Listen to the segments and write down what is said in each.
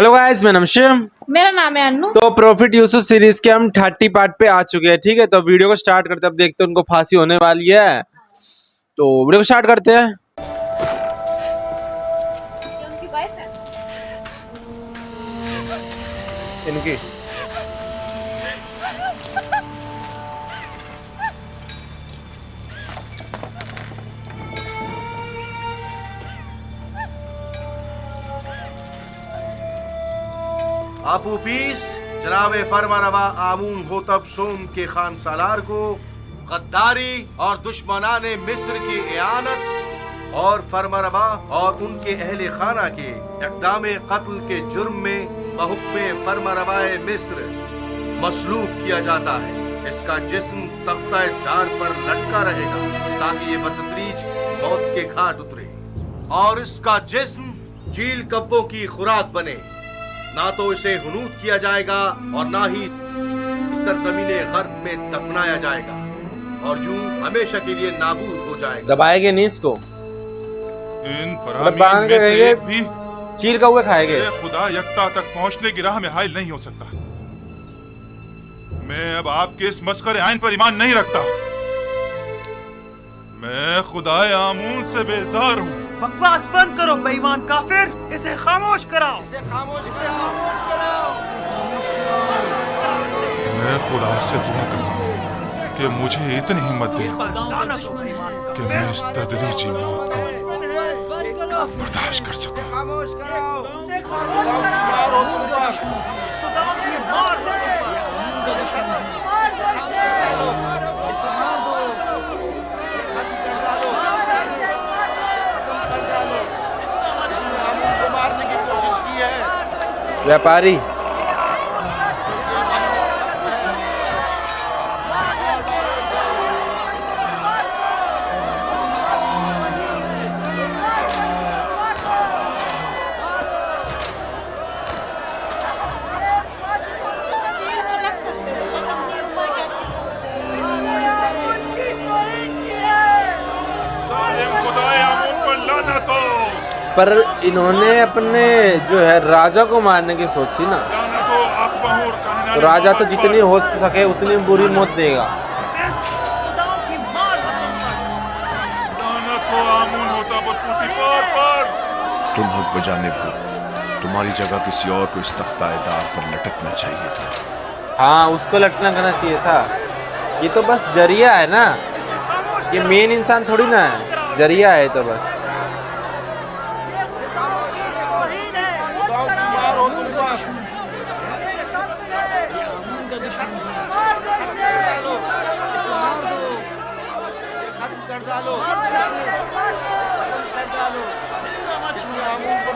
Hello guys, मैं नमशिम। मेरा नाम है अन्नू। तो प्रॉफिट यूसुफ सीरीज के हम 30 पार्ट पे आ चुके हैं। ठीक है, तो वीडियो को स्टार्ट करते हैं। अब देखते हैं उनको फांसी होने वाली है, तो वीडियो को स्टार्ट करते हैं। उनकी वाइफ है। इनकी आपू पीस जनाब फरमारवा आमून होतब सोम के खान सालार को गद्दारी और दुश्मनाने मिस्र की इयानत और फरमारवा और उनके अहले खाना के इक़दाम कत्ल के जुर्म में बहुक्मे फरमारवाए मिस्र मसलूब किया जाता है। इसका जिस्म तख्ता दार पर लटका रहेगा ताकि ये बदतरीज मौत के घाट उतरे और इसका जिस्म चील कब्बों की खुराक बने। ना तो इसे हुनूद किया जाएगा और ना ही सरजमीने गर्ब में दफनाया जाएगा और यूं हमेशा के लिए नाबूद हो जाएगा। दबाएंगे नहीं इसको, इन बांध के फरामीन में से रहेंगे, एक भी चील का हुआ खाएंगे। खुदा यकता तक पहुंचने की राह में हाइल नहीं हो सकता। मैं अब आपके इस मस्खरे आइन पर ईमान नहीं रखता। मैं खुदाए आमून से बेजार हूँ। बकवास बंद करो बेईमान काफिर, इसे खामोश कराओ। मैं खुदा से दुआ करता हूँ कि मुझे इतनी हिम्मत दे कि मैं इस तदरीजी मौत को बर्दाश्त कर सकूं। व्यापारी रख सकते हो अपनी उम्र जालिम खुदाए आमून पर लानत हो। पर इन्होंने अपने जो है राजा को मारने की सोची ना, लानत हो अखबहूर कहना तो राजा तो जितनी हो सके उतनी बुरी मौत देगा। लानत हो आमून होता पुतिफार पर। तुम हक बजानिब हो। तुम्हारी जगह किसी और को इस तख्ताएदार पर लटकना चाहिए था। हाँ, उसको लटना करना चाहिए था। ये तो बस जरिया है ना, ये मेन इंसान थोड़ी ना है, जरिया है तो बस।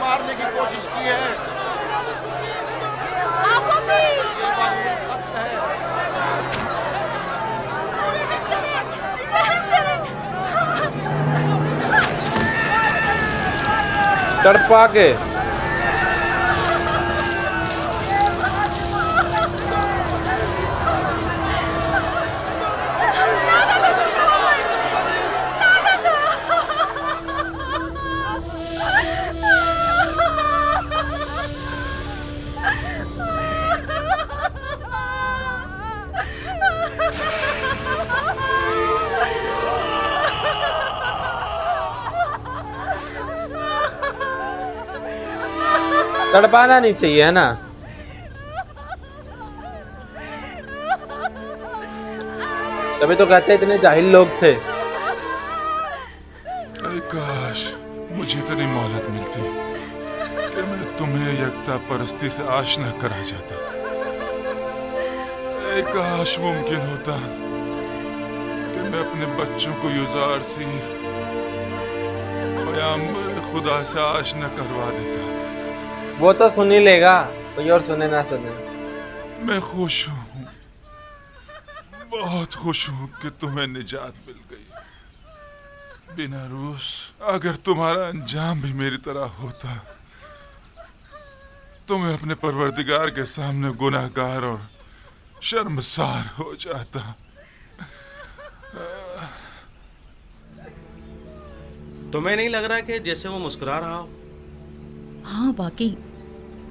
मारने की कोशिश की है। तड़पा के तड़पाना नहीं चाहिए, है ना। तभी तो कहते इतने जाहिल लोग थे। ऐ काश मुझे इतनी मोहलत मिलती कि मैं तुम्हें यकता परस्ती से आशना करा जाता। ऐ काश मुमकिन होता कि मैं अपने बच्चों को युजार सी पैगंबर खुदा से आशना करवा देता। वो तो सुन ही लेगा, कोई और सुने ना सुने। मैं खुश हूँ, बहुत खुश हूँ कि तुम्हें निजात मिल गई। बिना रूस, अगर तुम्हारा अंजाम भी मेरी तरह होता तो मैं अपने परवरदिगार के सामने गुनाहगार और शर्मसार हो जाता। तुम्हें नहीं लग रहा कि जैसे वो मुस्कुरा रहा हो? हाँ वाकई,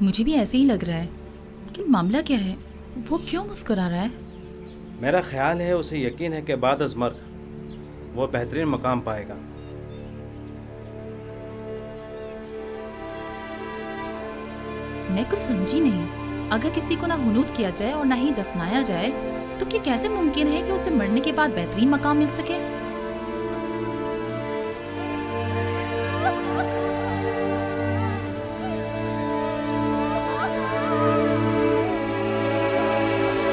मुझे भी ऐसे ही लग रहा है, लेकिन मामला क्या है? वो क्यों मुस्कुरा रहा है? मेरा ख्याल है उसे यकीन है कि बाद अज़ मर्ग वो बेहतरीन मकाम पाएगा। मैं कुछ समझी नहीं। अगर किसी को ना हुनूद किया जाए और ना ही दफनाया जाए तो क्या कैसे मुमकिन है कि उसे मरने के बाद बेहतरीन मकाम मिल सके?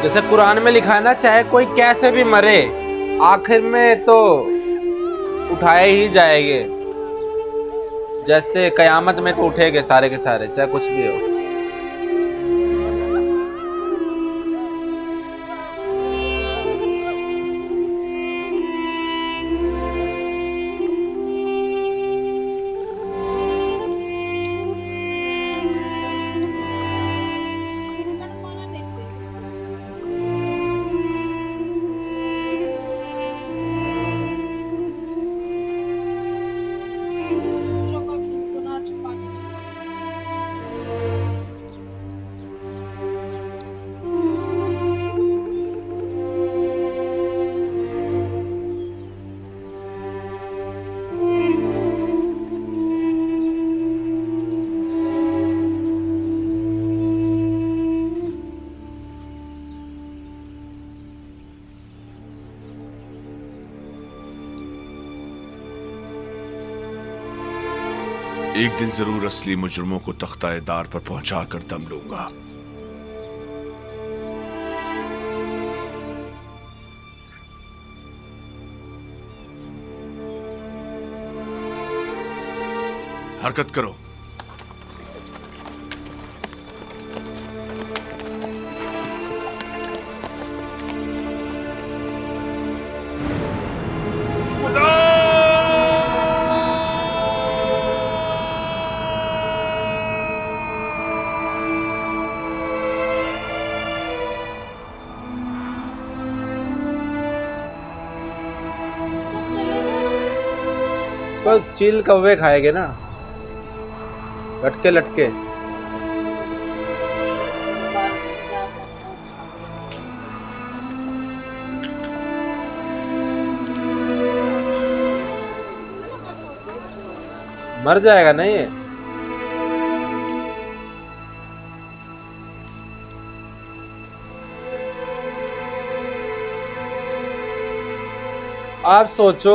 जैसे कुरान में लिखा है ना, चाहे कोई कैसे भी मरे आखिर में तो उठाए ही जाएंगे। जैसे कयामत में तो उठेंगे सारे के सारे, चाहे कुछ भी हो। एक दिन जरूर असली मुजरिमों को तख्ताए-दार पर पहुंचाकर दम लूंगा। हरकत करो। तो चील कौवे खाएंगे ना, लटके लटके। मर जाएगा ना ये। आप सोचो,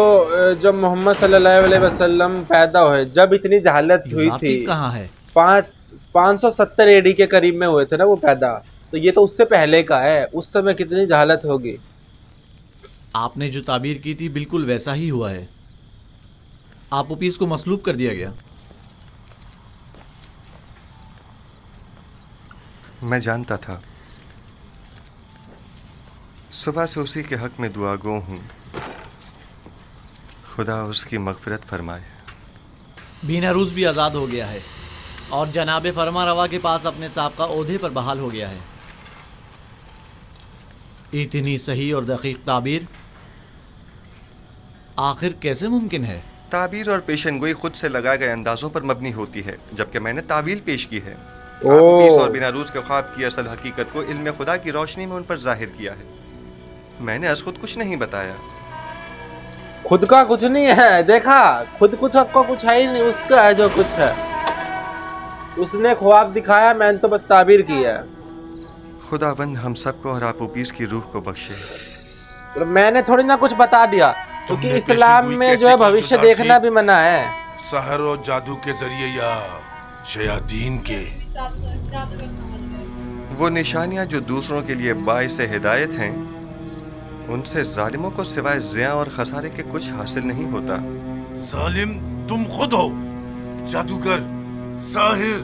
जब मोहम्मद सल्लल्लाहु अलैहि वसल्लम पैदा हुए, जब इतनी जहालत हुई थी, कहाँ है? 570 एडी के करीब में हुए थे ना वो पैदा, तो ये तो उससे पहले का है। उस समय कितनी जहालत होगी। आपने जो ताबीर की थी बिल्कुल वैसा ही हुआ है। आप ओपीस को मसलूब कर दिया गया। मैं जानता था। सुबह से उसी के हक में दुआगो हूँ। खुदा उसकी मगफिरत फरमाए। बीनारूस भी आज़ाद हो गया है और जनाब फरमा रवा के पास अपने साबका ओहदे पर बहाल हो गया है। इतनी सही और दकीक ताबीर आखिर कैसे मुमकिन है? ताबीर और पेशनगोई खुद से लगाए गए अंदाजों पर मबनी होती है, जबकि मैंने तावील पेश की है। और बीनारूस के ख्वाब की असल हकीकत को इल्म खुदा की रोशनी में उन पर जाहिर किया है। मैंने आज खुद कुछ नहीं बताया। खुद का कुछ नहीं है, देखा, खुद कुछ आपको कुछ है ही नहीं, उसका है जो कुछ है। उसने ख्वाब दिखाया, मैंने तो बस ताबीर किया। खुदावंद हम सबको और आप ओपीस की रूह को बख्शे। मैंने थोड़ी ना कुछ बता दिया, क्योंकि इस्लाम में जो है भविष्य देखना भी मना है। सहर और जादू के जरिए या शयातीन के? वो निशानियां जो दूसरों के लिए बाइस हिदायत हैं, उनसे जालिमों को सिवाय ज़िया और खसारे के कुछ हासिल नहीं होता। जालिम तुम खुद हो, जादूगर, साहिर।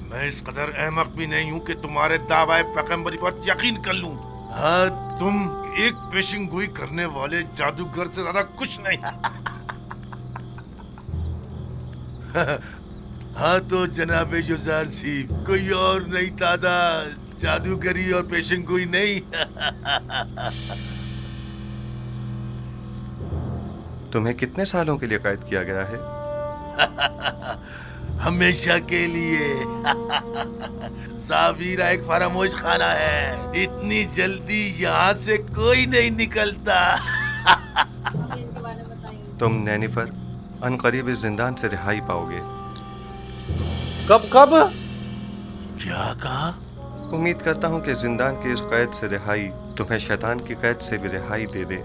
मैं इस कदर अहमक भी नहीं हूं कि तुम्हारे दावाए पैगंबरी पर यकीन कर लूं। हाँ, तुम एक पेशिंगोई करने वाले जादूगर से ज्यादा कुछ नहीं। हाँ तो जनाबे जुज़ार सीफ, कोई और नहीं, ताजा जादूगरी और पेशिंगोई नहीं। तुम्हें कितने सालों के लिए कैद किया गया है? हमेशा के लिए। सावीरा एक फरामोश खाना है, इतनी जल्दी यहाँ से कोई नहीं निकलता। तुम नैनीफर अनकरीब इस जिंदान से रिहाई पाओगे। कब कब? क्या कहा? उम्मीद करता हूँ कि जिंदान की इस कैद से रिहाई तुम्हें शैतान की कैद से भी रिहाई दे दे।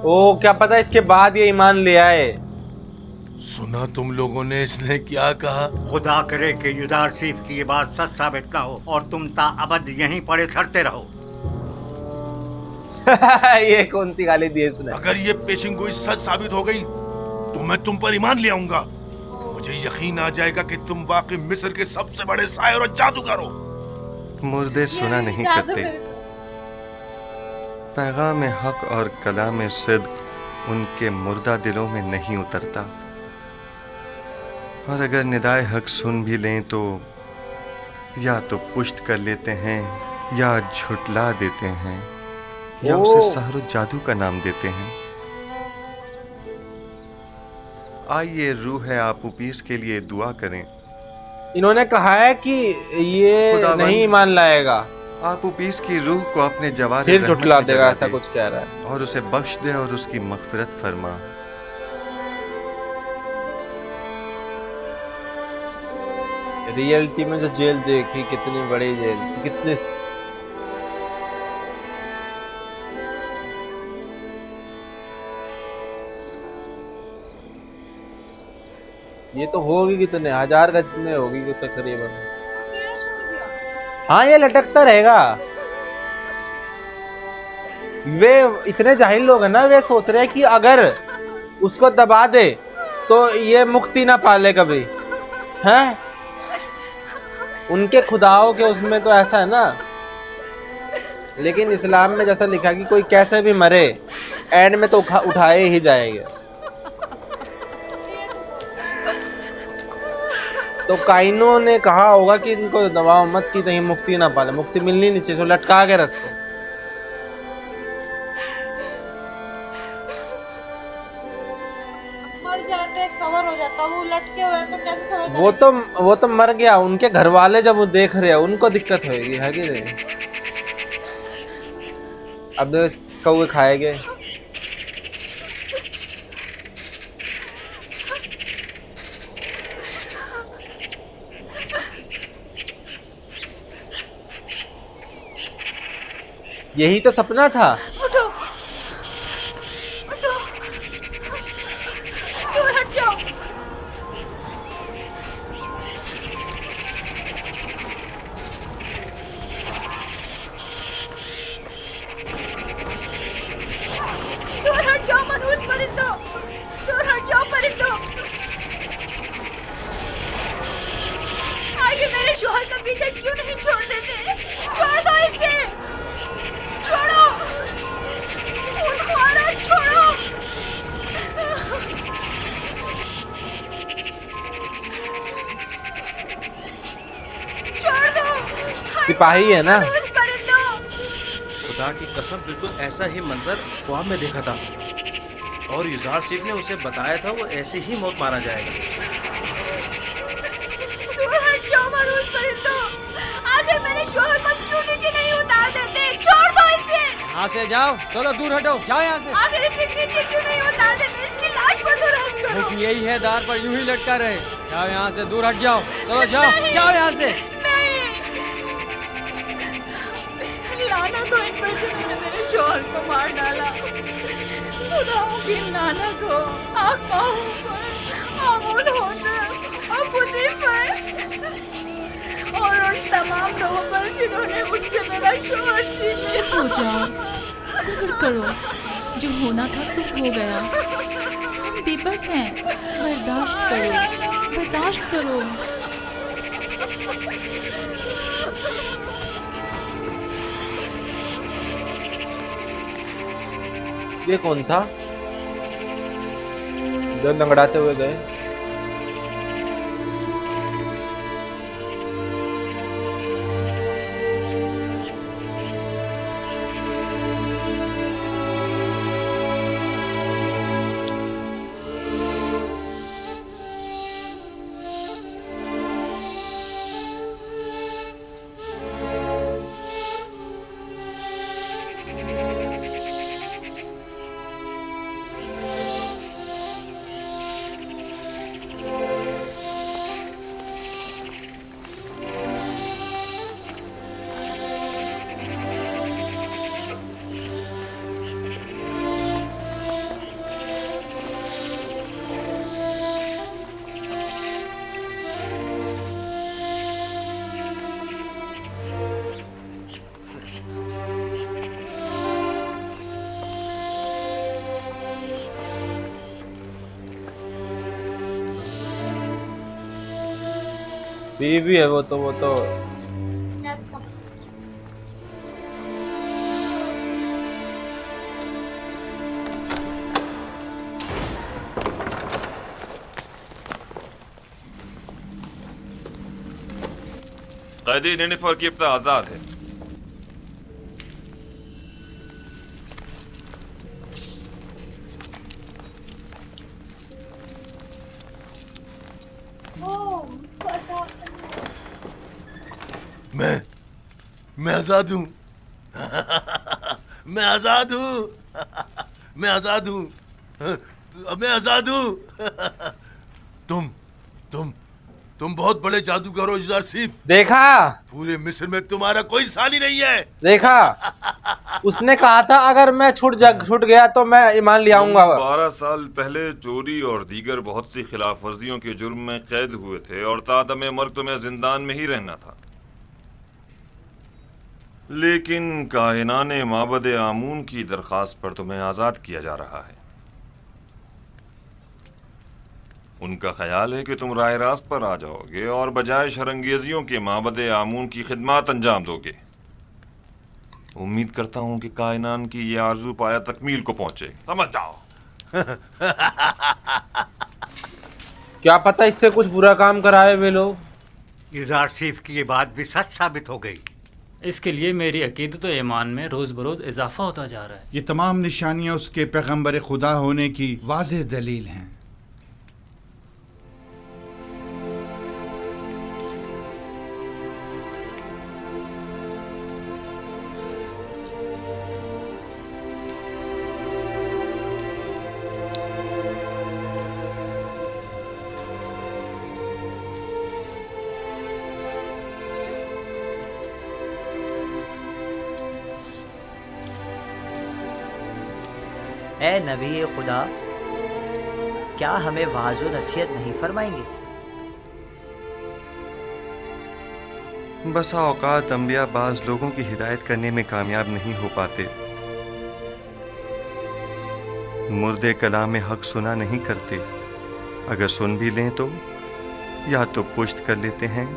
ओ, क्या पता इसके बाद ये ईमान ले आए। सुना तुम लोगों ने इसने क्या कहा? खुदा करे कि युदारसीफ की ये बात सच साबित ना हो और तुम ताअबद यहीं पड़े सड़ते रहो। ये कौन सी गाली दी इसने? अगर ये पेशिंगोई सच साबित हो गई तो मैं तुम पर ईमान ले आऊंगा। मुझे यकीन आ जाएगा कि तुम वाकई मिस्र के सबसे बड़े शायर और जादूगर हो। मुर्दे सुना नहीं करते। पैगाम हक और कलाम सिद्क उनके मुर्दा दिलों में नहीं उतरता, और अगर निदाए हक सुन भी लें तो या तो पुष्ट कर लेते हैं या झुटला देते हैं या उसे सहर जादू का नाम देते हैं। आइए रूह आपूपीस के लिए दुआ करें। इन्होंने कहा है कि ये नहीं ईमान लाएगा, आपूपीस की रूह को अपने जवारे फिर झुटला देगा, ऐसा कुछ कह रहा है। और उसे बख्श दे और उसकी मगफिरत फरमा। रियलिटी में जो जेल देखी, कितनी बड़ी जेल, कितने ये तो होगी कितने 1000 गज में होगी तकरीबन। हाँ, ये लटकता रहेगा। वे इतने जाहिल लोग हैं ना, वे सोच रहे हैं कि अगर उसको दबा दे तो ये मुक्ति ना पाले कभी, हैं? उनके खुदाओं के उसमें तो ऐसा है ना। लेकिन इस्लाम में जैसा लिखा कि कोई कैसे भी मरे एंड में तो उठाए ही जाएंगे। तो काइनों ने कहा होगा कि इनको दबाओ मत कि कहीं मुक्ति ना पाले, मुक्ति मिलनी नहीं चाहिए, तो लटका के रखो। मर जाते एक सवर हो जाता, वो लटके हुए तो कैसे सवर? वो तो मर गया, उनके घर वाले जब वो देख रहे हैं उनको दिक्कत होगी, है कि नहीं? अब कौवे खाएंगे। यही तो सपना था। उठो, उठो, दूर हट जाओ। दूर हट जाओ मनहूस परिंदों, दूर हट जाओ परिंदों। आगे मेरे शोहर का पीछे क्यों नहीं छोड़ देते? छोड़ दो इसे, छोड़ो, छोड़ो। छोड़ दो। सिपाही है ना। खुदा की कसम, बिल्कुल ऐसा ही मंजर ख्वाब में देखा था और युदारसीफ ने उसे बताया था वो ऐसे ही मौत मारा जाएगा। दूर हट जाओ मनहूस परिंदों, आखिर मेरे शोहर को क्यों नीचे नहीं उतार देते? छोड़ दो इसे। यहाँ से जाओ, चलो दूर हटो, जाओ यहाँ से। आखिर इसे नीचे क्यों नहीं उतार देते? इसकी लाश पर दूर हट करो। क्योंकि यही है, दार पर यूं ही लटका रहे। जाओ यहाँ से, दूर हट जाओ, चलो जाओ, जाओ यहाँ से। लानत हो इन पर जिन्होंने मेरे शोहर को मार डाला। खुदाओं की लानत हो आकाओं पर, आमूद होकर और बुद्धि पर, और उन तमाम लोगों पर जिन्होंने मुझसे मेरा शोहर छीन लिया। हो जाओ, सब्र करो, जो होना था सो हो गया। हम बेबस हैं, बर्दाश्त करो, बर्दाश्त करो। ये कौन था जो लंगड़ाते हुए गए? बीवी है वो तो कैदी निनिफर की इब्ता आजाद है। मैं आजाद हूँ। मैं आजाद हूँ। मैं आजाद हूँ। मैं आजाद हूँ। तुम बहुत बड़े जादूगर हो यूसुफ सिफ। देखा, पूरे मिस्र में तुम्हारा कोई सानी नहीं है। देखा, उसने कहा था अगर मैं छूट गया तो मैं ईमान ले आऊंगा। 12 साल पहले चोरी और दीगर बहुत सी खिलाफ वर्जियों के जुर्म में कैद हुए थे और तादमे मर्ग तुम्हें जिंदान में ही रहना था, लेकिन काहिनाने माबद आमून की दरखास्त पर तुम्हें आजाद किया जा रहा है। उनका ख्याल है कि तुम राह रास्त पर आ जाओगे और बजाय शरंगेजियों के माबद आमून की खिदमत अंजाम दोगे। उम्मीद करता हूं कि कायनान की ये आरजू पाया तकमील को पहुंचे। समझ जाओ। क्या पता इससे कुछ बुरा काम कराए वे लोग। यूसुफ सिफ की ये बात भी सच साबित हो गई। इसके लिए मेरी अकीदत व ईमान में रोज़ बरोज़ इजाफा होता जा रहा है। ये तमाम निशानियां उसके पैगंबर खुदा होने की वाज़ेह दलील हैं। ए नबी खुदा, क्या हमें वाज़ व नसीहत नहीं फरमाएंगे? बसा औकात अंबिया बाज लोगों की हिदायत करने में कामयाब नहीं हो पाते। मुर्दे कलाम हक सुना नहीं करते। अगर सुन भी लें तो या तो पुश्त कर लेते हैं,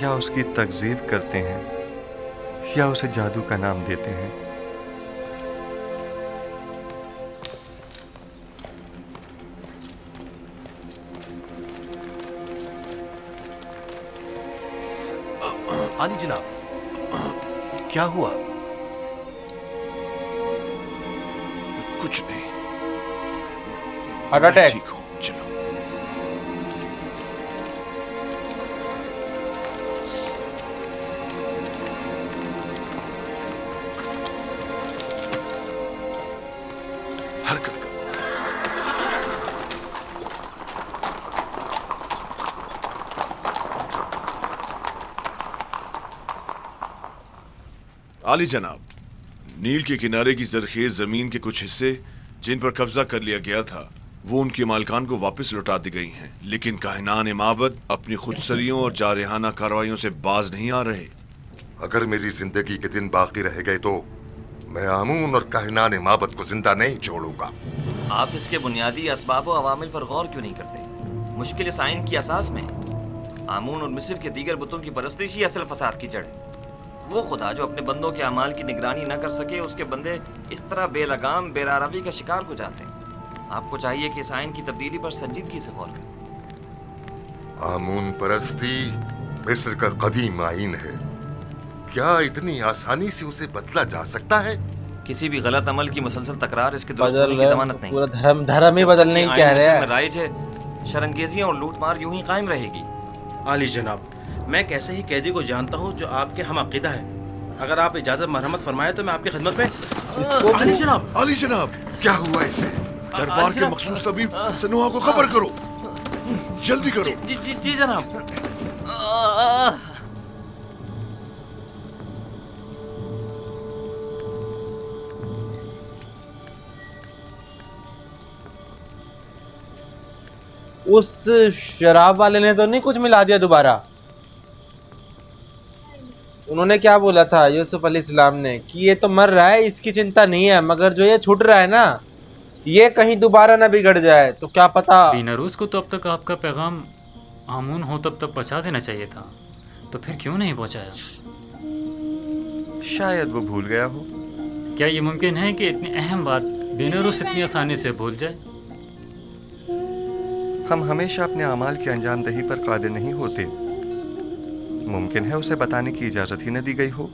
या उसकी तकज़ीब करते हैं, या उसे जादू का नाम देते हैं। आली जनाब, क्या हुआ? कुछ नहीं, हार्ट अटैक। ठीक हूँ, चलो। हरकत करो। आली जनाब, नील के किनारे की जरखेज जमीन के कुछ हिस्से जिन पर कब्जा कर लिया गया था वो उनके मालिकान को वापस लौटा दी गई हैं, लेकिन काहिनान माबद अपनी खुदसरियों और जारहाना कार्रवाइयों से बाज नहीं आ रहे। अगर मेरी जिंदगी के दिन बाकी रह गए तो मैं आमून और काहिनान माबद को जिंदा नहीं छोड़ूंगा। आप इसके बुनियादी असबाब व अवामिल पर गौर क्यों नहीं करते? मुश्किल साइन की असास में आमून और मिस्र के दीगर बुतों की परस्तिश ही असल फसाद की जड़ है। वो खुदा जो अपने बंदों के अमाल की निगरानी न कर सके, उसके बंदे इस तरह बेलगाम बेरारवी का शिकार हो जाते हैं। आपको चाहिए कि साइन की तब्दीली पर संजीदगी से गौर करें। आमून परस्ती मिस्र का कदीम आइन है। क्या इतनी आसानी से उसे बदला जा सकता है? किसी भी गलत अमल की मुसलसल तकरार इसके दुरुस्त होने की जमानत नहीं। पूरा धर्म ही बदलने की कह रहे हैं। राइज है, शरंगेजियां और लूटमार यूं ही कायम रहेगी। आली जनाब, मैं कैसे ही कैदी को जानता हूँ जो आपके हम अकीदा है। अगर आप इजाजत मरहमत फरमाए तो मैं आपकी खिदमत में। आली जनाब, आली जनाब, क्या हुआ इसे? दरबार के मखसूस तबीब सनोहा को खबर करो, जल्दी करो। जी जनाब। उस शराब वाले ने तो नहीं कुछ मिला दिया दोबारा? उन्होंने क्या बोला था यूसुफ अलैहिस्सलाम ने कि ये तो मर रहा है, इसकी चिंता नहीं है, मगर जो ये छूट रहा है ना, ये कहीं दोबारा ना बिगड़ जाए तो क्या पता। बीनारूस को तो अब तक आपका पैगाम आमून हो तब पहुंचा देना चाहिए था, तो फिर क्यों नहीं पहुंचाया? शायद वो भूल गया हो। क्या ये मुमकिन है कि इतनी अहम बात बेनरूस इतनी आसानी से भूल जाए? हम हमेशा अपने अमाल की अंजामदही पर कादिर नहीं होते। मुमकिन है उसे बताने की इजाज़त ही न दी गई हो।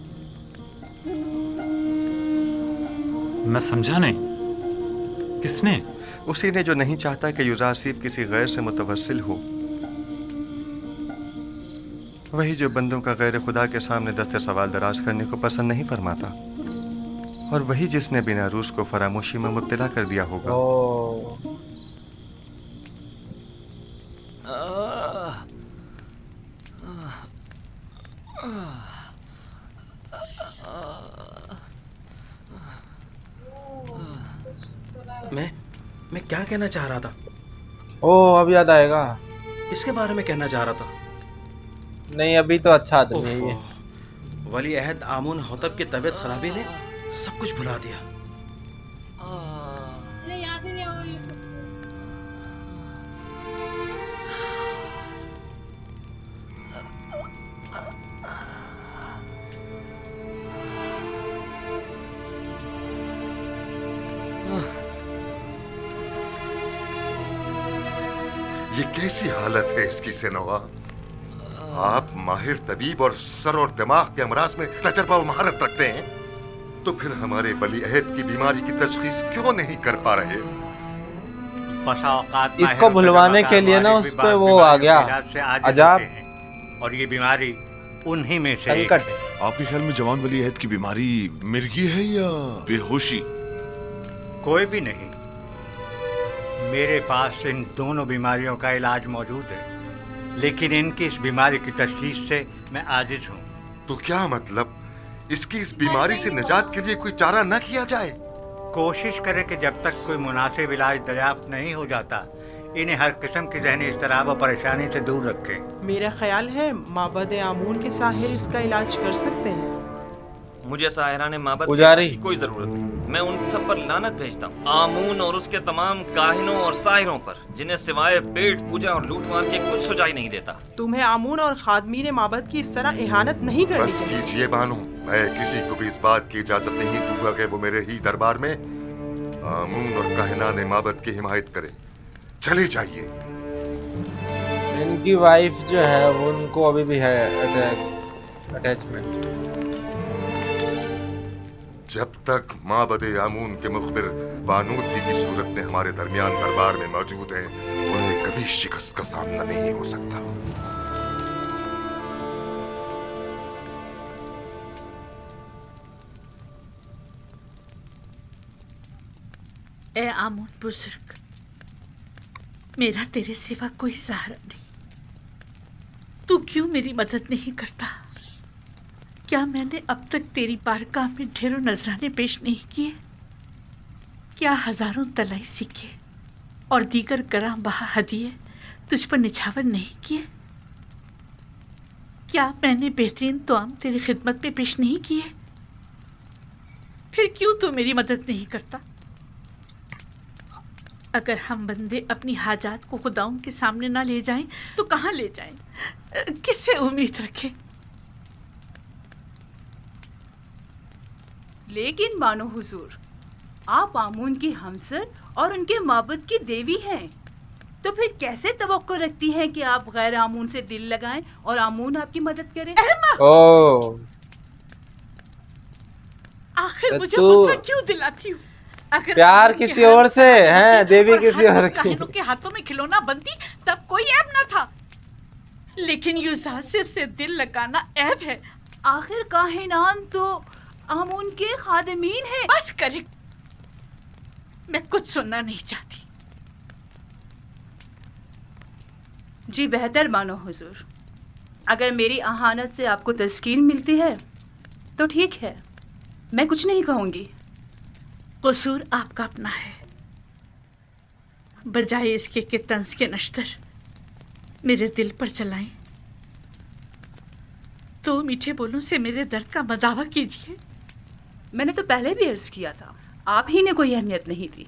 मैं समझा नहीं। किसने? उसी ने जो नहीं चाहता कि युजासिफ किसी गैर से मुतवस्सिल हो। वही जो बंदों का गैर खुदा के सामने दस्ते सवाल दराज करने को पसंद नहीं फरमाता, और वही जिसने बिना रूस को फरामोशी में मुब्तला कर दिया होगा। मैं क्या कहना चाह रहा था? ओह, अब याद आएगा। इसके बारे में कहना चाह रहा था। नहीं, अभी तो अच्छा आदमी है ये। वली अहद आमून होतब की तबीयत खराबी ने सब कुछ भुला दिया। ये कैसी हालत है इसकी सेनवा? आप माहिर तबीब और सर और दिमाग के अमराज में तजर्बा और महारत रखते हैं, तो फिर हमारे वली अहद की बीमारी की तशखीस क्यों नहीं कर पा रहे? इसको भुलवाने के लिए ना उस पे वो आ गया अजाब, और ये बीमारी उन्हीं में से एक संकट। है। आपके ख्याल में जवान वली अहद की बीमारी मिर्गी है या बेहोशी? कोई भी नहीं। मेरे पास इन दोनों बीमारियों का इलाज मौजूद है, लेकिन इनकी इस बीमारी की तशखीस से मैं आजिज हूँ। तो क्या मतलब, इसकी इस बीमारी से निजात के लिए कोई चारा न किया जाए? कोशिश करें कि जब तक कोई मुनासिब इलाज दरियाफ्त नहीं हो जाता, इन्हें हर किस्म की ज़हनी इज़्तिराब और परेशानी से दूर रखें। मेरा ख्याल है माबद आमून के साहिर इसका इलाज कर सकते हैं। मुझे साहिराने माबद पुजारी की कोई जरूरत नहीं। मैं उन सब पर लानत भेजता हूँ, आमून और उसके तमाम काहिनों और साहिरों पर, जिन्हें सिवाय पेट पूजा और लूट मार के कुछ सुझाई नहीं देता। तुम्हें आमून और खादमीन माबद की इस तरह इहानत नहीं करनी बस चाहिए। कीजिए बानो, मैं किसी को भी इस बात की इजाजत नहीं दूंगा कि वो मेरे ही दरबार में आमून और काहिनाने माबद की हिमायत करे। चले जाइए। इनकी वाइफ जो है वो उनको अभी भी है अटैचमेंट। जब तक माबदे आमून के मुखबिर बानूती की सूरत में हमारे दरमियान दरबार में मौजूद हैं, उन्हें कभी शिकस्त का सामना नहीं हो सकता। ए आमून बुजुर्ग, मेरा तेरे सिवा कोई सहारा नहीं। तू क्यों मेरी मदद नहीं करता? क्या मैंने अब तक तेरी बारगाह में ढेरों नजराने पेश नहीं किए? क्या हजारों तलाई सिक्के और दीगर गरां बहा हदिये तुझ पर निछावर नहीं किए? क्या मैंने बेहतरीन तोआम तेरी खिदमत में पेश नहीं किए? फिर क्यों तू मेरी मदद नहीं करता? अगर हम बंदे अपनी हाजात को खुदाओं के सामने ना ले जाएं तो कहाँ ले जाएं? किससे उम्मीद रखें? लेकिन मानो हुजूर, आप आमून की हमसर और उनके माबूद की देवी हैं, तो फिर कैसे तवक्को रखती हैं कि आप गैर आमून से दिल लगाएं और आमून आपकी मदद करें? आखिर मुझे गुस्सा क्यों दिलाती हूँ? अगर प्यार किसी और से है, देवी किसी और की। के हाथों में खिलौना बनती तब कोई ऐब न था, लेकिन यूजासिफ से दिल लगाना ऐब है। आखिर काहिनान तो आमून के खादिमीन हैं। बस करे, मैं कुछ सुनना नहीं चाहती। जी बेहतर मानो हुजूर, अगर मेरी अहानत से आपको तस्कीन मिलती है तो ठीक है, मैं कुछ नहीं कहूँगी। कसूर आपका अपना है, बजाय इसके कि तंज के नश्तर मेरे दिल पर चलाएं, तो मीठे बोलों से मेरे दर्द का मदावा कीजिए। मैंने तो पहले भी अर्ज किया था, आप ही ने कोई अहमियत नहीं दी।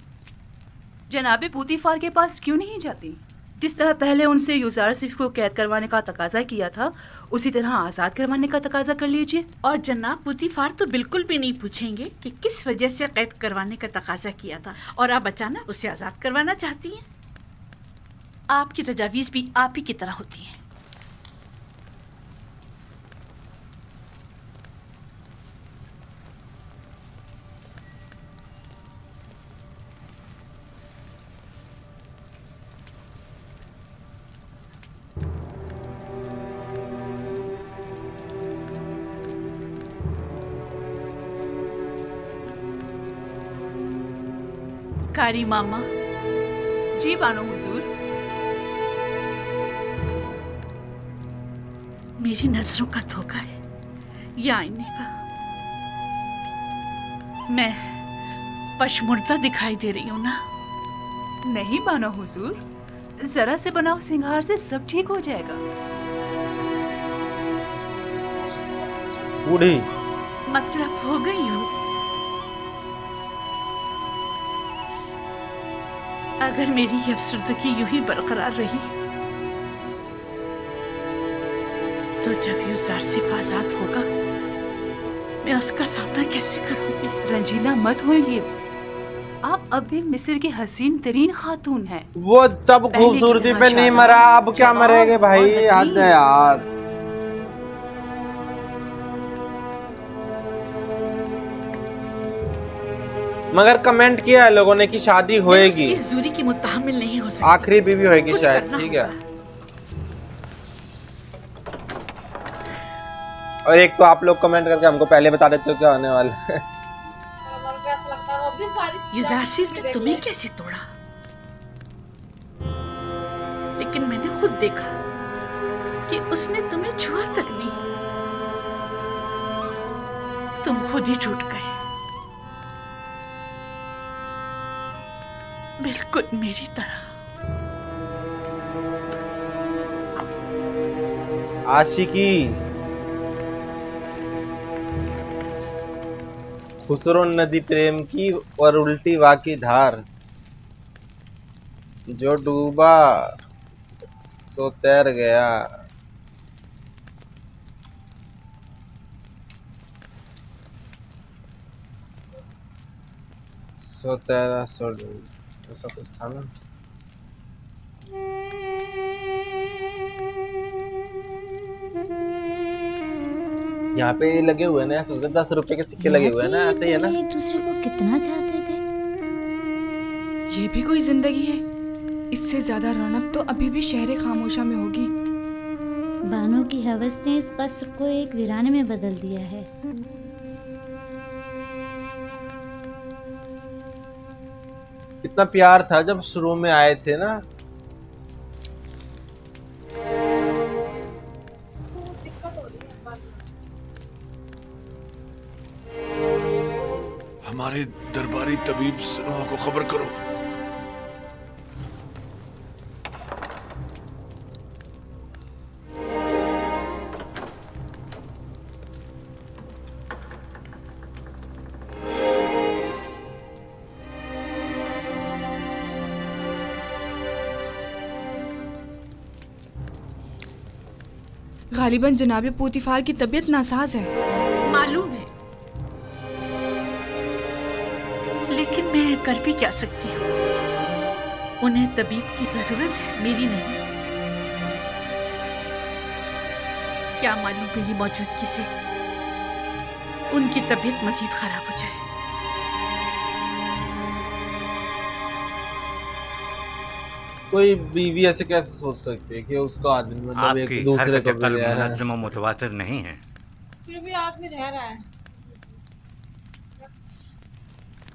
जनाबे पूतीफार के पास क्यों नहीं जाती? जिस तरह पहले उनसे यूजारसिफ को कैद करवाने का तकाजा किया था, उसी तरह आज़ाद करवाने का तकाजा कर लीजिए। और जनाब पुतीफार तो बिल्कुल भी नहीं पूछेंगे कि किस वजह से कैद करवाने का तकाजा किया था और आप अचानक उसे आज़ाद करवाना चाहती हैं। आपकी तजावीज़ भी आप ही की तरह होती हैं। कारी मामा। जी बानो हुजूर। मेरी नजरों का धोखा है या आईने का? मैं पशमुर्दा दिखाई दे रही हूँ ना? नहीं बानो हुजूर, जरा से बनाओ सिंगार से सब ठीक हो जाएगा। बूढ़ी मतलब हो गई हूँ। अगर मेरी ये अफसरदगी यूं ही बरकरार रही तो जब यूजारसिफ आजाद होगा मैं उसका सामना कैसे करूंगी? रंजीना मत होइए, आप अब भी मिस्र की हसीन तरीन खातून हैं। वो तब खूबसूरती पे नहीं मरा, अब क्या मरेगे भाई? हद है यार। मगर कमेंट किया है लोगों ने कि शादी होएगी, इस दूरी की मुताहमिल नहीं हो सकती। आखिरी बीवी होएगी शायद। ठीक है। और एक तो आप लोग कमेंट करके हमको पहले बता देते हो क्या होने वाला है। यूजारसिफ ने तुम्हें कैसे तोड़ा? लेकिन मैंने खुद देखा कि उसने तुम्हें छुआ तक नहीं। तुम खुद ही टूट गए, बिल्कुल मेरी तरह। आशिकी खुसरो नदी प्रेम की और उल्टी वाकी धार, जो डूबा सो तैर गया। सो तैरा सो डूबा, ऐसा कुछ था ना। यहाँ पे लगे हुए हैं ना 10 रुपए के सिक्के लगे हुए हैं ना, ऐसे ही है ना। एक दूसरे को कितना चाहते थे। ये भी कोई जिंदगी है? इससे ज्यादा रौनक तो अभी भी शहर खामोशा में होगी। बानो की हवस ने इस कसर को एक वीराने में बदल दिया है। कितना प्यार था जब शुरू में आए थे ना। हमारे दरबारी तबीब सनोहा को खबर करो। गालिबन जनाबे पोतीफार की तबीयत नासाज है। मालूम है, लेकिन मैं कर भी क्या सकती हूँ? उन्हें तबीब की जरूरत है, मेरी नहीं। क्या मालूम मेरी मौजूदगी से उनकी तबीयत मजीद खराब हो जाए। कोई बीवी ऐसे कैसे सोच सकती है कि उसका आदमी मतलब एक दूसरे को भी मुनज़्ज़म और मुतवातिर नहीं है। फिर भी आदमी रह रहा है।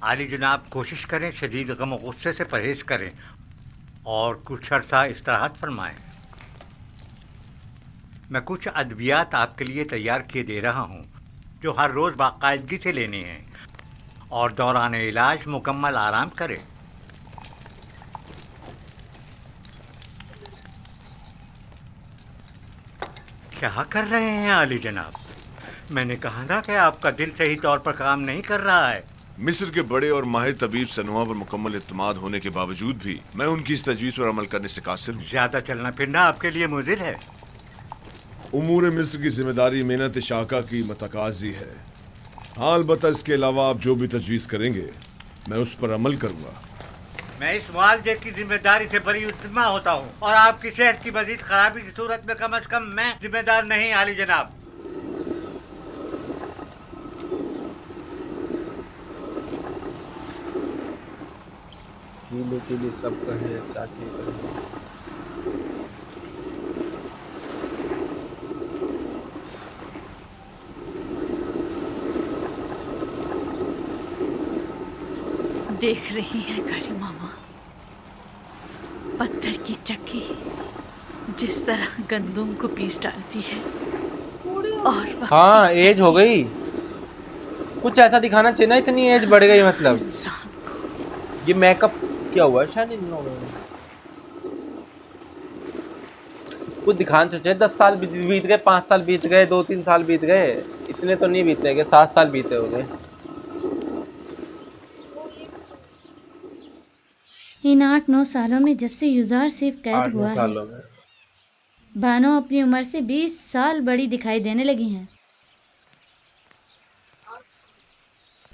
आली जनाब कोशिश करें, शदीद गम और गुस्से से परहेज करें और कुछ अर्सा इस्तराहत फरमाएं। मैं कुछ अद्वियात आपके लिए तैयार किए दे रहा हूँ जो हर रोज़ बाकायदगी से लेने हैं और दौरान इलाज मुकम्मल आराम करें। क्या कर रहे हैं आली जनाब? मैंने कहा था कि आपका दिल सही तौर पर काम नहीं कर रहा है। मिस्र के बड़े और माहिर तबीब सनोआ पर मुकम्मल इत्मीनान होने के बावजूद भी मैं उनकी इस तजवीज़ पर अमल करने से कासिर हूँ। ज्यादा चलना फिरना आपके लिए मुज़िर है। उमूर मिस्र की जिम्मेदारी मेहनत शाका की मतकाजी है। हाँ, अलबत्ता इसके अलावा आप जो भी तजवीज़ करेंगे मैं उस पर अमल करूँगा। मैं इस मुआवजे की जिम्मेदारी से बड़ी उत्तमा होता हूँ और आपकी सेहत की मजीद खराबी की सूरत में कम अज कम मैं जिम्मेदार नहीं आली जनाब। कीले सब कहे चाके कहे। देख रही है गरी मामा, पत्थर की चक्की जिस तरह गंदुम को पीस डालती है और हाँ, एज हो गई, कुछ ऐसा दिखाना चाहिए ना, इतनी एज बढ़ गई मतलब। ये मेकअप क्या हुआ शायद इन लोगों में, कुछ दिखाना चाहिए। 10 साल बीत गए, 5 साल बीत गए, 2-3 साल बीत गए, इतने तो नहीं बीते गए, 7 साल बीते हो गए। इन 8-9 सालों में जब से युजार सिर्फ कैद हुआ है, बानो अपनी उम्र से 20 साल बड़ी दिखाई देने लगी हैं।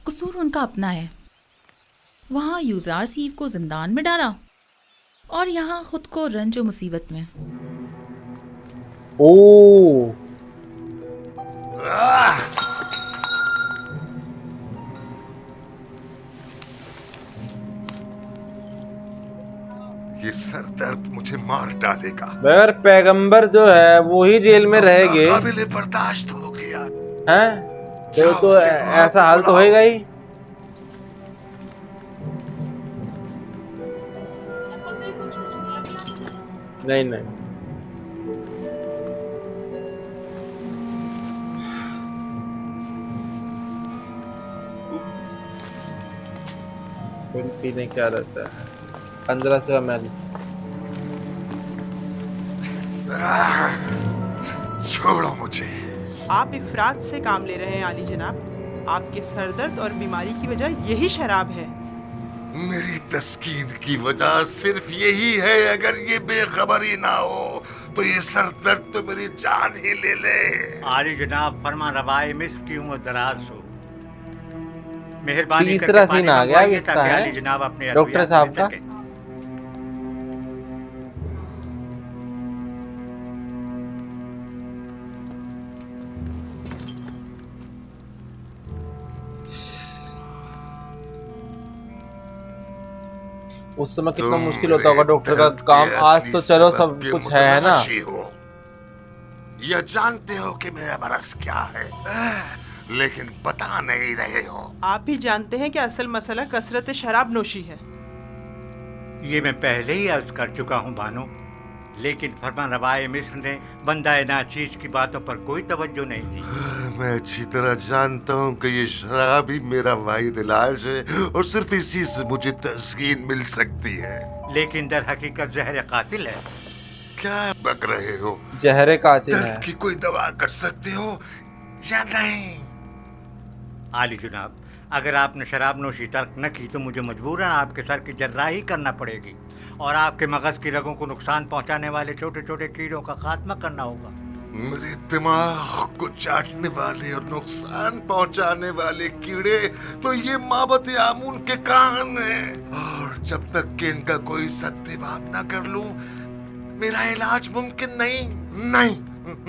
कसूर उनका अपना है। वहाँ यूजार सीफ को जिंदान में डाला और यहाँ खुद को रंज और मुसीबत में। ओह, ये सर दर्द मुझे मार डालेगा। मगर पैगंबर जो है वो ही जेल में रहेंगे, काबिल बर्दाश्त हो गया हैं? तो ऐसा हाल तो होएगा ही। नहीं नहीं, पीने क्या रहता है 15 से ml। छोड़ो मुझे। आप इफरात से काम ले रहे हैं आली जनाब। आपके सरदर्द और बीमारी की वजह यही शराब है। मेरी तस्कीन की वजह सिर्फ यही है। अगर ये बेखबरी ना हो तो ये सर दर्द तो मेरी जान ही ले ले। आली जनाब, फरमा रवाए मिस्र की उम्र दराज हो। मेहरबानी तीसरा सीन आ गया इसका है जनाब अपने डॉक्टर साहब का। उस समय कितना मुश्किल होता होगा डॉक्टर का काम। आज तो चलो सब कुछ है ना। यह जानते हो कि मेरा मरज क्या है, लेकिन बता नहीं रहे हो। आप भी जानते हैं कि असल मसला कसरत शराब नोशी है। ये मैं पहले ही अर्ज कर चुका हूँ बानो, लेकिन फरमान रवाए मिस्र ने बंदाए नाचीज की बातों पर कोई तवज्जो नहीं दी। मैं अच्छी तरह जानता हूँ कि ये शराब ही मेरा वाहिद इलाज है और सिर्फ इसी से मुझे तस्कीन मिल सकती है। लेकिन दर हकीकत जहर कातिल है। क्या बक रहे हो? जहर कातिल है। दर्द की कोई दवा कर सकते हो या नहीं? आली जनाब, अगर आपने शराब नोशी तर्क न की तो मुझे मजबूरन आपके सर की जर्राही करना पड़ेगी और आपके मगज की रगों को नुकसान पहुंचाने वाले छोटे छोटे कीड़ों का खात्मा करना होगा। मेरे दिमाग को चाटने वाले और नुकसान पहुंचाने वाले कीड़े तो ये माबत आमून के कान हैं, और जब तक कि इनका कोई सत्याभाव न कर लूं मेरा इलाज मुमकिन नहीं। नहीं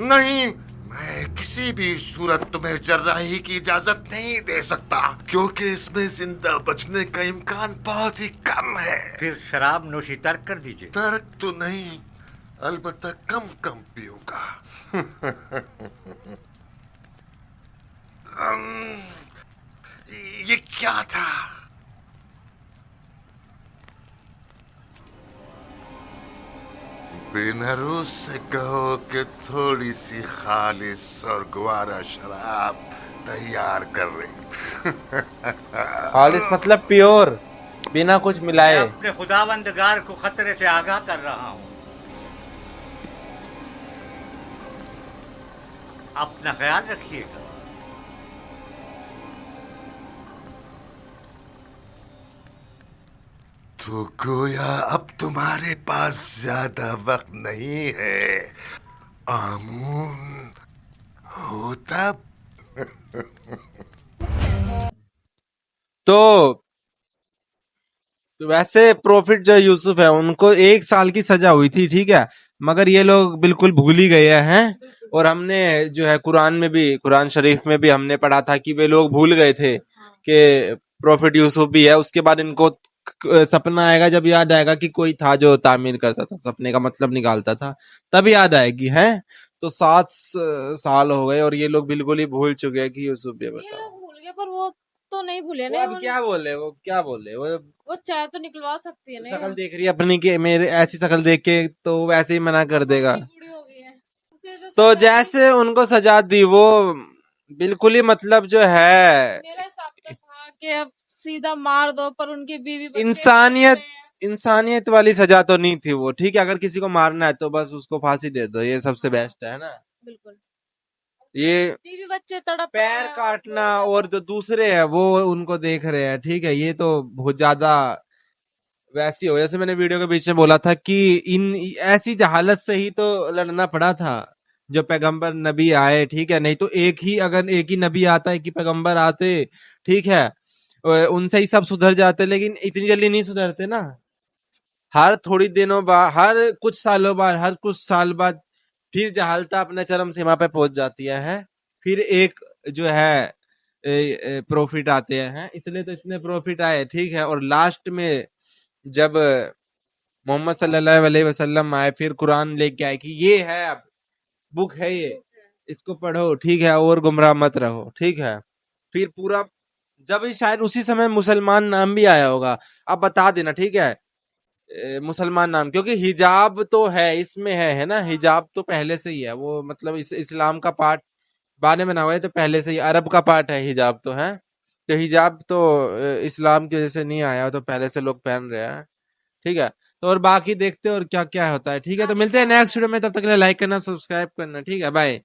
नहीं, मैं किसी भी सूरत तुम्हें जर्राही की इजाजत नहीं दे सकता, क्योंकि इसमें जिंदा बचने का इम्कान बहुत ही कम है। फिर शराब नोशी तर्क कर दीजिए। तर्क तो नहीं, अलबत्ता कम कम पीऊंगा। ये क्या था? बेनरूस से कहो कि थोड़ी सी खालिस और ग्वारा शराब तैयार कर रही। खालिस मतलब प्योर, बिना कुछ मिलाए। मैं अपने खुदावंदगार को खतरे से आगाह कर रहा हूँ। अपना ख्याल रखिएगा। तो गोया अब तुम्हारे पास ज्यादा वक्त नहीं है आमून होता। तो वैसे प्रॉफिट जो यूसुफ है उनको 1 साल की सजा हुई थी, ठीक है, मगर ये लोग बिल्कुल भूल ही गए हैं। और हमने जो है कुरान शरीफ में भी हमने पढ़ा था कि वे लोग भूल गए थे कि प्रॉफिट यूसुफ भी है। उसके बाद इनको सपना आएगा, जब याद आएगा कि कोई था जो तामीर करता था, सपने का मतलब निकालता था, तब याद आएगी है। तो 7 साल हो गए और ये लोग बिल्कुल ही भूल चुके हैं कि यूसुफ भी। बताओ भूल गए पर वो तो नहीं भूले वो ना। अब क्या बोले, वो चाय तो निकलवा सकती है ना। शक्ल देख रही है अपनी के मेरे, ऐसी शक्ल देख के तो वैसे ही मना कर देगा। तो जैसे उनको सजा दी वो बिल्कुल ही मतलब जो है मेरा हिसाब तो था कि अब सीधा मार दो, पर उनकी बीवी इंसानियत वाली सजा तो नहीं थी वो, ठीक है। अगर किसी को मारना है तो बस उसको फांसी दे दो, ये सबसे बेस्ट है ना। बिल्कुल। ये बीवी बच्चे तड़प पैर काटना और जो दूसरे है वो उनको देख रहे हैं, ठीक है, ये तो बहुत ज्यादा वैसी हो। जैसे मैंने वीडियो के बीच में बोला था कि इन ऐसी जहालत से ही तो लड़ना पड़ा था जो पैगंबर नबी आए, ठीक है। नहीं तो अगर एक ही नबी आता, एक ही पैगंबर आते, ठीक है, उनसे ही सब सुधर जाते, लेकिन इतनी जल्दी नहीं सुधरते ना। हर थोड़ी दिनों बाद, हर कुछ साल बाद फिर जहालता अपने चरम सीमा पे पहुंच जाती है। फिर एक जो है प्रॉफिट आते हैं, इसलिए तो इतने प्रॉफिट आए, ठीक है। और लास्ट में जब मोहम्मद सल्लल्लाहु अलैहि वसल्लम आए, फिर कुरान लेके आए कि ये है, अब बुक है ये, इसको पढ़ो, ठीक है, और गुमराह मत रहो, ठीक है। फिर पूरा जब शायद उसी समय मुसलमान नाम भी आया होगा, अब बता देना, ठीक है, मुसलमान नाम, क्योंकि हिजाब तो है इसमें है ना। हिजाब तो पहले से ही है, वो मतलब इस्लाम का पार्ट बाद में बना हुआ है, तो पहले से ही अरब का पार्ट है हिजाब तो है। तो हिजाब तो इस्लाम की वजह से नहीं आया, तो पहले से लोग पहन रहे हैं, ठीक है। तो और बाकी देखते हैं और क्या क्या होता है, ठीक है। तो मिलते हैं नेक्स्ट वीडियो में, तब तक के लिए लाइक करना, सब्सक्राइब करना, ठीक है, बाय।